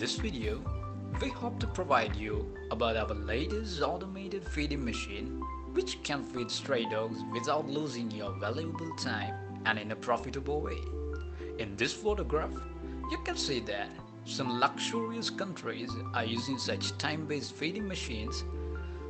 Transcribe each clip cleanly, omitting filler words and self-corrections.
this video, we hope to provide you about our latest automated feeding machine which can feed stray dogs without losing your valuable time and in a profitable way. In this photograph, you can see that some luxurious countries are using such time-based feeding machines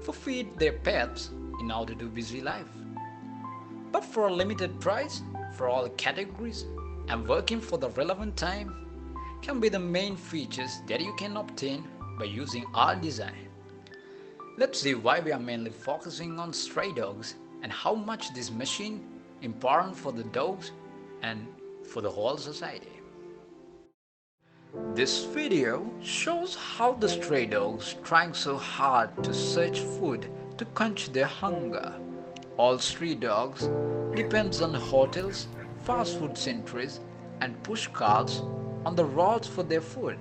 for feed their pets in order to busy life. But for a limited price, for all categories, and working for the relevant time can be the main features that you can obtain by using our design. Let's see why we are mainly focusing on stray dogs and how much this machine important for the dogs and for the whole society. This video shows how the stray dogs trying so hard to search food to quench their hunger. All street dogs depends on hotels, fast food centers and push carts on the roads for their food.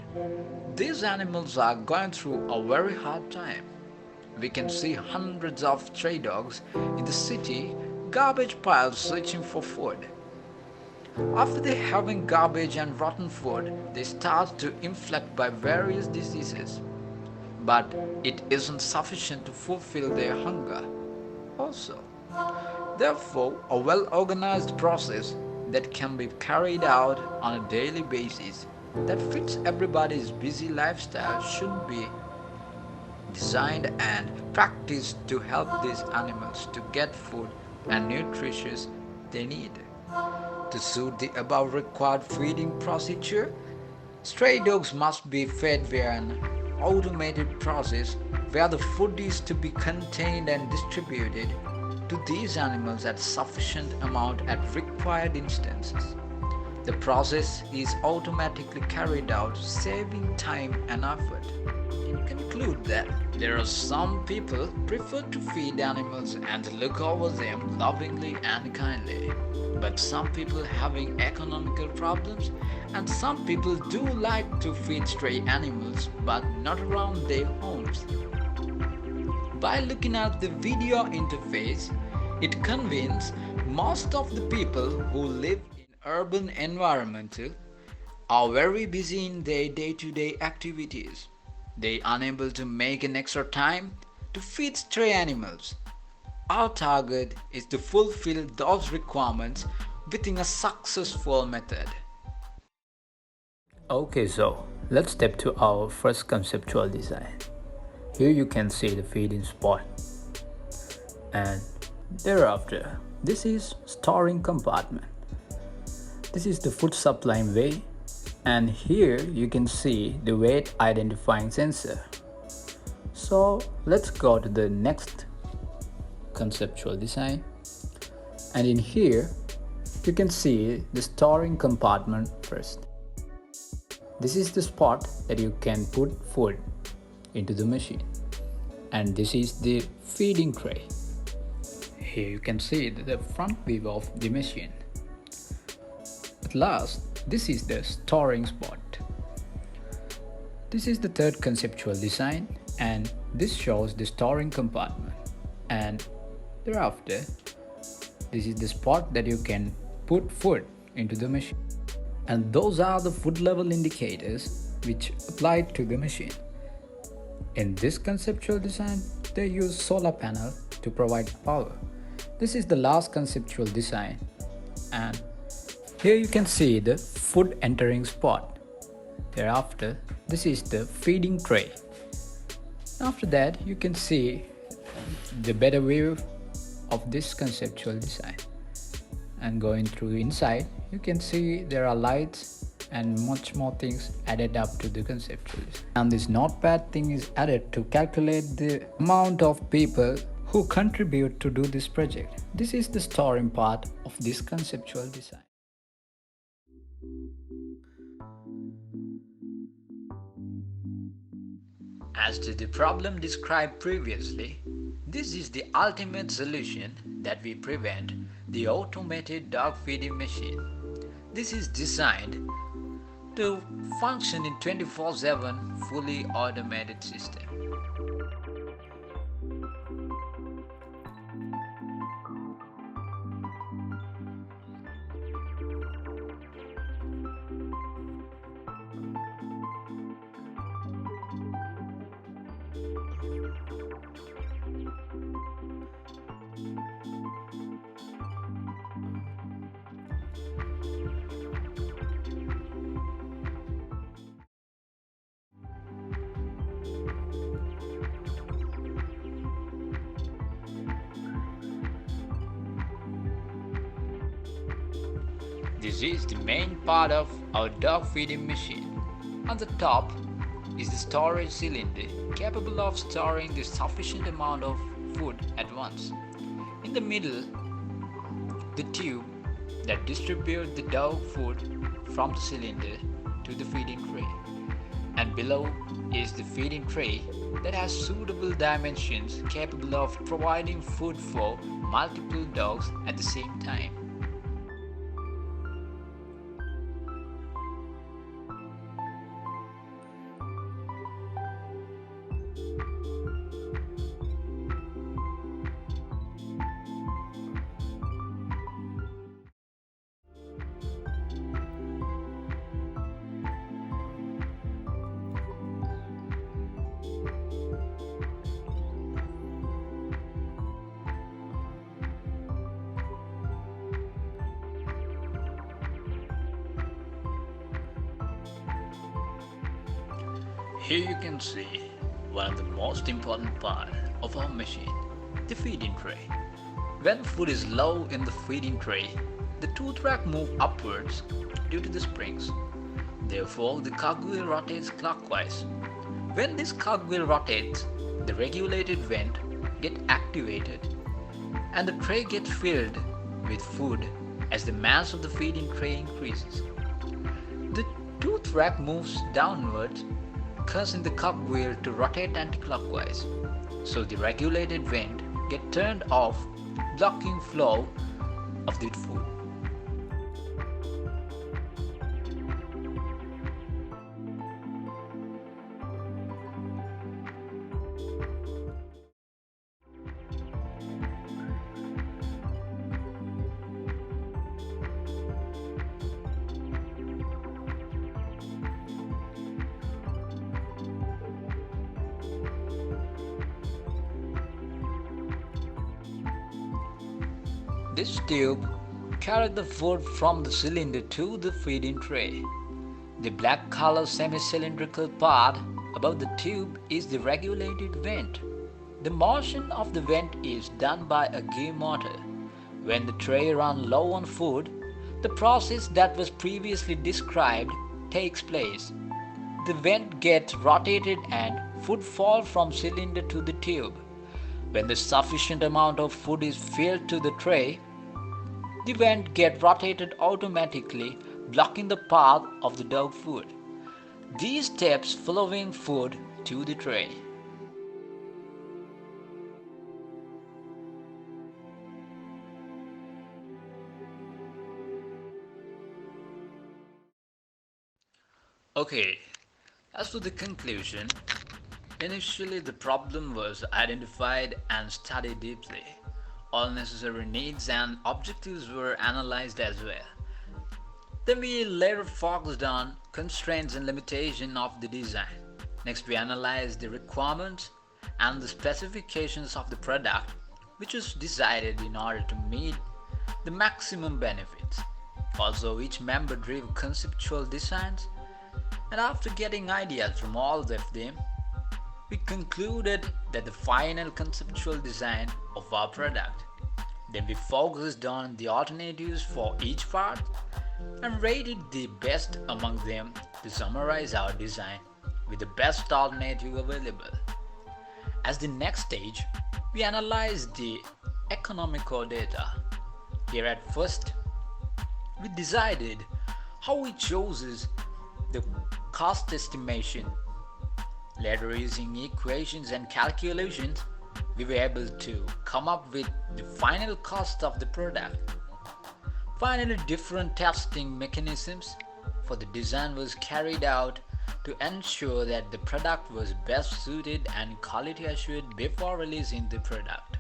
These animals are going through a very hard time. We can see hundreds of stray dogs in the city garbage piles searching for food. After they having garbage and rotten food, they start to infect by various diseases. But it isn't sufficient to fulfill their hunger. Also, therefore, a well-organized process that can be carried out on a daily basis that fits everybody's busy lifestyle should be designed and practiced to help these animals to get food and nutrition they need. To suit the above required feeding procedure, stray dogs must be fed via an automated process where the food is to be contained and distributed to these animals at sufficient amount at required instances. The process is automatically carried out, saving time and effort. In conclude that there are some people prefer to feed animals and look over them lovingly and kindly. But some people having economical problems and some people do like to feed stray animals but not around their homes. By looking at the video interface, it convinces most of the people who live in urban environment are very busy in their day-to-day activities. They are unable to make an extra time to feed stray animals. Our target is to fulfill those requirements within a successful method. Okay, so let's step to our first conceptual design. Here you can see the feeding spot, and thereafter this is storing compartment. This is the food supplying way, and here you can see the weight identifying sensor. So let's go to the next conceptual design, and in here you can see the storing compartment first. This is the spot that you can put food into the machine, and this is the feeding tray. Here you can see the front view of the machine. At last, this is the storing spot. This is the third conceptual design, and this shows the storing compartment, and thereafter this is the spot that you can put food into the machine, and those are the food level indicators which apply to the machine. In this conceptual design, they use solar panel to provide power. This is the last conceptual design, and here you can see the food entering spot. Thereafter, this is the feeding tray. After that, you can see the better view of this conceptual design. And going through inside, you can see there are lights and much more things added up to the conceptual design. And this notepad thing is added to calculate the amount of people who contribute to do this project. This is the storing part of this conceptual design. As to the problem described previously, this is the ultimate solution that we prevent the automated dog feeding machine. This is designed to function in 24/7 fully automated system. This is the main part of our dog feeding machine. On the top is the storage cylinder capable of storing the sufficient amount of food at once. In the middle, the tube that distributes the dog food from the cylinder to the feeding tray. And below is the feeding tray that has suitable dimensions capable of providing food for multiple dogs at the same time. Here you can see one of the most important part of our machine, the feeding tray. When food is low in the feeding tray, the tooth rack moves upwards due to the springs. Therefore, the cogwheel rotates clockwise. When this cogwheel rotates, the regulated vent gets activated and the tray gets filled with food as the mass of the feeding tray increases. The tooth rack moves downwards, causing the cogwheel to rotate anti-clockwise, so the regulated vent gets turned off, blocking flow of the food. This tube carried the food from the cylinder to the feeding tray. The black color semi-cylindrical part above the tube is the regulated vent. The motion of the vent is done by a gear motor. When the tray runs low on food, the process that was previously described takes place. The vent gets rotated and food falls from cylinder to the tube. When the sufficient amount of food is filled to the tray, the vent gets rotated automatically, blocking the path of the dog food. These steps following food to the tray. Okay, as for the conclusion, initially the problem was identified and studied deeply. All necessary needs and objectives were analyzed as well. Then we later focused on constraints and limitations of the design. Next we analyzed the requirements and the specifications of the product, which was decided in order to meet the maximum benefits. Also, each member drew conceptual designs, and after getting ideas from all of them, we concluded that the final conceptual design of our product. Then we focused on the alternatives for each part and rated the best among them to summarize our design with the best alternative available. As the next stage, we analyzed the economical data. Here at first, we decided how we chose the cost estimation. Later, using equations and calculations, we were able to come up with the final cost of the product. Finally, different testing mechanisms for the design was carried out to ensure that the product was best suited and quality assured before releasing the product.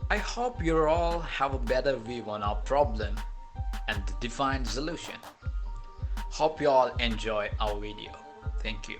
I hope you all have a better view on our problem and the defined solution. Hope you all enjoy our video. Thank you.